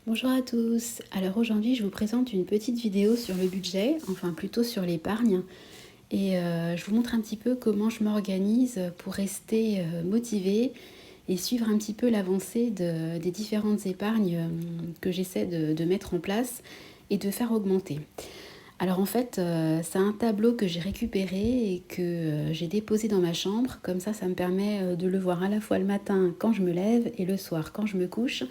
Bonjour à tous. Alors aujourd'hui, je vous présente une petite vidéo sur le budget, enfin plutôt sur l'épargne. Et je vous montre un petit peu comment je m'organise pour rester motivée et suivre un petit peu l'avancée des différentes épargnes que j'essaie de mettre en place et de faire augmenter. Alors en fait, c'est un tableau que j'ai récupéré et que j'ai déposé dans ma chambre. Comme ça me permet de le voir à la fois le matin quand je me lève et le soir quand je me couche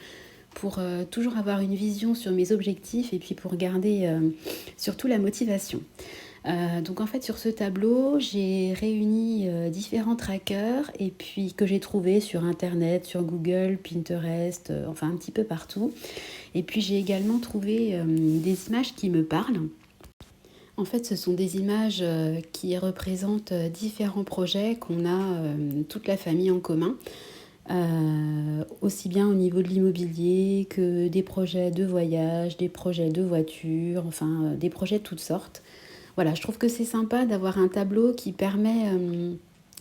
pour toujours avoir une vision sur mes objectifs et puis pour garder surtout la motivation. Donc en fait sur ce tableau, j'ai réuni différents trackers et puis que j'ai trouvé sur internet, sur Google, Pinterest, enfin un petit peu partout. Et puis j'ai également trouvé des images qui me parlent. En fait, ce sont des images qui représentent différents projets qu'on a toute la famille en commun. Aussi bien au niveau de l'immobilier que des projets de voyage, des projets de voiture, enfin des projets de toutes sortes. Voilà, je trouve que c'est sympa d'avoir un tableau qui permet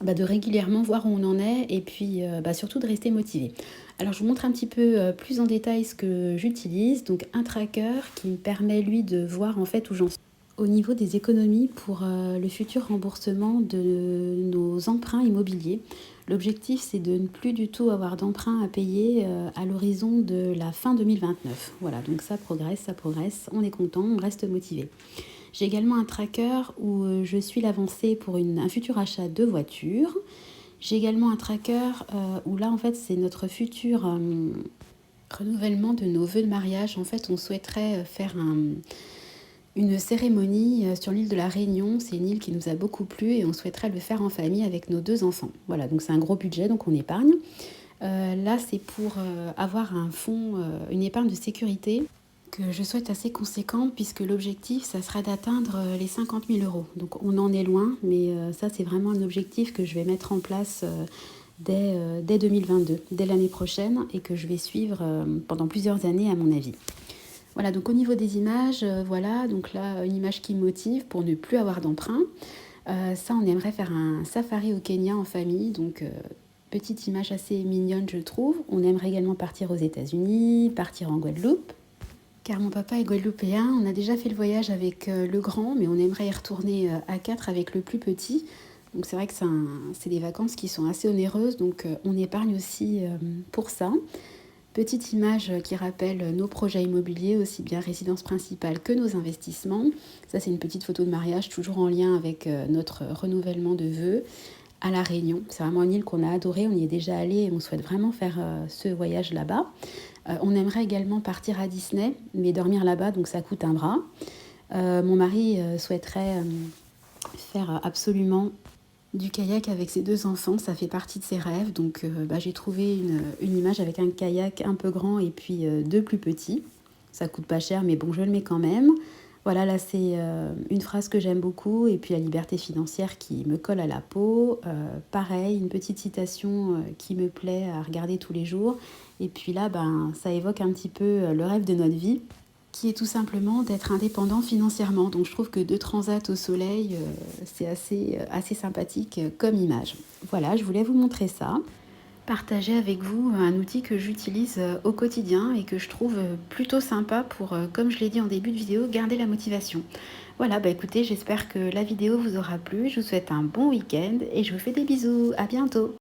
de régulièrement voir où on en est et puis surtout de rester motivé. Alors je vous montre un petit peu plus en détail ce que j'utilise. Donc un tracker qui me permet lui de voir en fait où j'en suis au niveau des économies pour le futur remboursement de nos emprunts immobiliers. L'objectif, c'est de ne plus du tout avoir d'emprunt à payer à l'horizon de la fin 2029. Voilà, donc ça progresse, on est content, on reste motivé. J'ai également un tracker où je suis l'avancée pour un futur achat de voiture. J'ai également un tracker où là, en fait, c'est notre futur renouvellement de nos vœux de mariage. En fait, on souhaiterait faire une cérémonie sur l'île de la Réunion. C'est une île qui nous a beaucoup plu et on souhaiterait le faire en famille avec nos 2 enfants. Voilà, donc c'est un gros budget, donc on épargne. Là, c'est pour avoir un fonds, une épargne de sécurité que je souhaite assez conséquente puisque l'objectif, ça sera d'atteindre les 50 000 euros. Donc on en est loin, mais ça, c'est vraiment un objectif que je vais mettre en place dès 2022, dès l'année prochaine et que je vais suivre pendant plusieurs années à mon avis. Voilà, donc au niveau des images, voilà, donc là, une image qui me motive pour ne plus avoir d'emprunt. Ça, on aimerait faire un safari au Kenya en famille, donc petite image assez mignonne, je trouve. On aimerait également partir aux États-Unis, partir en Guadeloupe, car mon papa est guadeloupéen. On a déjà fait le voyage avec le grand, mais on aimerait y retourner à 4 avec le plus petit. Donc c'est vrai que c'est des vacances qui sont assez onéreuses, donc on épargne aussi pour ça. Petite image qui rappelle nos projets immobiliers, aussi bien résidence principale que nos investissements. Ça, c'est une petite photo de mariage, toujours en lien avec notre renouvellement de vœux à La Réunion. C'est vraiment une île qu'on a adorée, on y est déjà allé et on souhaite vraiment faire ce voyage là-bas. On aimerait également partir à Disney, mais dormir là-bas, donc ça coûte un bras. Mon mari souhaiterait faire absolument du kayak avec ses 2 enfants, ça fait partie de ses rêves. Donc j'ai trouvé une image avec un kayak un peu grand et puis 2 plus petits. Ça coûte pas cher, mais bon, je le mets quand même. Voilà, là c'est une phrase que j'aime beaucoup et puis la liberté financière qui me colle à la peau. Pareil, une petite citation qui me plaît à regarder tous les jours. Et puis là, ça évoque un petit peu le rêve de notre vie, qui est tout simplement d'être indépendant financièrement. Donc je trouve que 2 transats au soleil, c'est assez sympathique comme image. Voilà, je voulais vous montrer ça. Partager avec vous un outil que j'utilise au quotidien et que je trouve plutôt sympa pour, comme je l'ai dit en début de vidéo, garder la motivation. Voilà, écoutez, j'espère que la vidéo vous aura plu. Je vous souhaite un bon week-end et je vous fais des bisous. À bientôt.